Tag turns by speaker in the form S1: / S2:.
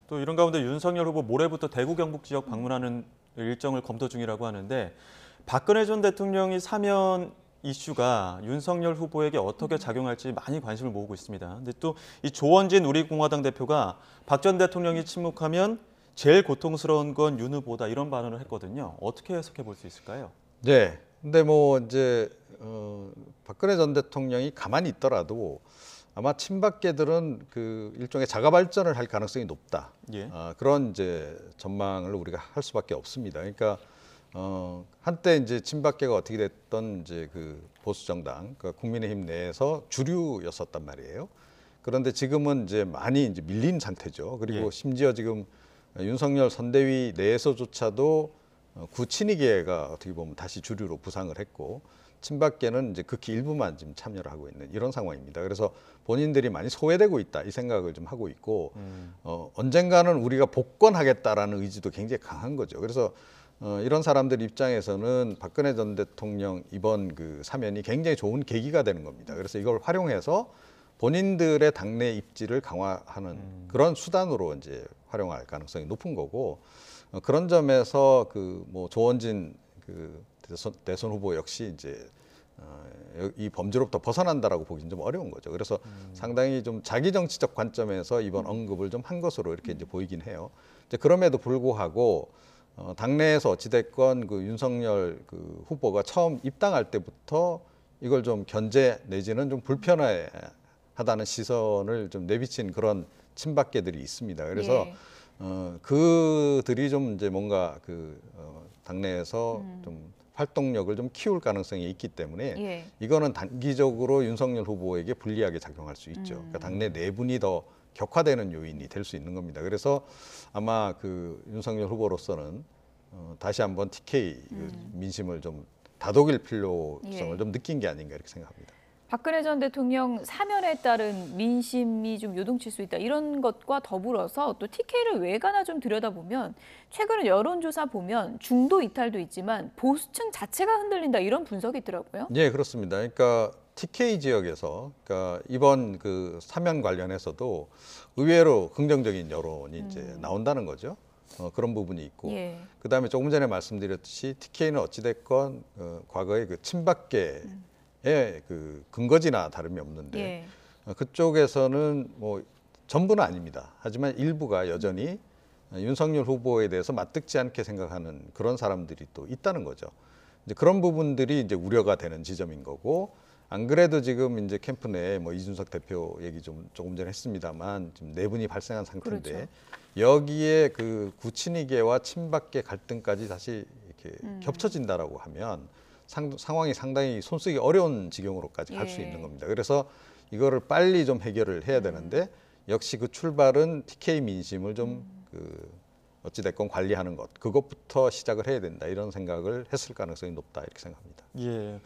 S1: 또 이런 가운데 윤석열 후보 모레부터 대구 경북 지역 방문하는 일정을 검토 중이라고 하는데 박근혜 전 대통령이 사면 이슈가 윤석열 후보에게 어떻게 작용할지 많이 관심을 모으고 있습니다. 근데 또 이 조원진 우리공화당 대표가 박 전 대통령이 침묵하면 제일 고통스러운 건 윤 후보다 이런 발언을 했거든요. 어떻게 해석해 볼 수 있을까요?
S2: 네. 근데 뭐 이제 박근혜 전 대통령이 가만히 있더라도 아마 친박계들은 그 일종의 자가 발전을 할 가능성이 높다.
S1: 예.
S2: 그런 이제 전망을 우리가 할 수밖에 없습니다. 그러니까 한때 이제 친박계가 어떻게 됐던 이제 그 보수 정당, 그러니까 국민의힘 내에서 주류였었단 말이에요. 그런데 지금은 이제 많이 이제 밀린 상태죠. 그리고
S1: 예.
S2: 심지어 지금 윤석열 선대위 내에서조차도 구친이계가 어떻게 보면 다시 주류로 부상을 했고 친박계는 이제 극히 일부만 지금 참여를 하고 있는 이런 상황입니다. 그래서 본인들이 많이 소외되고 있다 이 생각을 좀 하고 있고 언젠가는 우리가 복권하겠다라는 의지도 굉장히 강한 거죠. 그래서 이런 사람들 입장에서는 박근혜 전 대통령 이번 그 사면이 굉장히 좋은 계기가 되는 겁니다. 그래서 이걸 활용해서 본인들의 당내 입지를 강화하는 그런 수단으로 이제 활용할 가능성이 높은 거고 그런 점에서 그 뭐 조원진 그 대선 후보 역시 이제 이 범죄로부터 벗어난다라고 보기는 좀 어려운 거죠. 그래서 상당히 좀 자기 정치적 관점에서 이번 언급을 좀 한 것으로 이렇게 이제 보이긴 해요. 이제 그럼에도 불구하고 당내에서 어찌됐건 그 윤석열 그 후보가 처음 입당할 때부터 이걸 좀 견제 내지는 좀 불편하다는 시선을 좀 내비친 그런 친박계들이 있습니다. 그래서
S3: 예.
S2: 그들이 좀 이제 뭔가 그 당내에서 좀 활동력을 좀 키울 가능성이 있기 때문에
S3: 예.
S2: 이거는 단기적으로 윤석열 후보에게 불리하게 작용할 수 있죠. 그러니까 당내 내분이 더 격화되는 요인이 될 수 있는 겁니다. 그래서 아마 그 윤석열 후보로서는 다시 한번 TK 그 민심을 좀 다독일 필요성을
S3: 예.
S2: 좀 느낀 게 아닌가 이렇게 생각합니다.
S3: 박근혜 전 대통령 사면에 따른 민심이 좀 요동칠 수 있다. 이런 것과 더불어서 또 TK를 외관화 좀 들여다보면 최근 여론조사 보면 중도 이탈도 있지만 보수층 자체가 흔들린다. 이런 분석이 있더라고요.
S2: 예, 그렇습니다. 그러니까 TK 지역에서 그러니까 이번 그 사면 관련해서도 의외로 긍정적인 여론이 이제 나온다는 거죠. 그런 부분이 있고
S3: 예.
S2: 그다음에 조금 전에 말씀드렸듯이 TK는 어찌됐건 과거에 그 친박계의 그 근거지나 다름이 없는데
S3: 예.
S2: 그쪽에서는 뭐 전부는 아닙니다. 하지만 일부가 여전히 윤석열 후보에 대해서 맞듣지 않게 생각하는 그런 사람들이 또 있다는 거죠. 이제 그런 부분들이 이제 우려가 되는 지점인 거고 안 그래도 지금 이제 캠프 내에 뭐 이준석 대표 얘기 좀 조금 전에 했습니다만 지금 내분이 발생한 상태인데
S3: 그렇죠.
S2: 여기에 그 구친이계와 친박계 갈등까지 다시 이렇게 겹쳐진다라고 하면 상황이 상당히 손쓰기 어려운 지경으로까지 갈 수
S3: 예.
S2: 있는 겁니다. 그래서 이거를 빨리 좀 해결을 해야 되는데 역시 그 출발은 TK 민심을 좀 어찌됐건 관리하는 것 그것부터 시작을 해야 된다 이런 생각을 했을 가능성이 높다 이렇게 생각합니다.
S1: 예.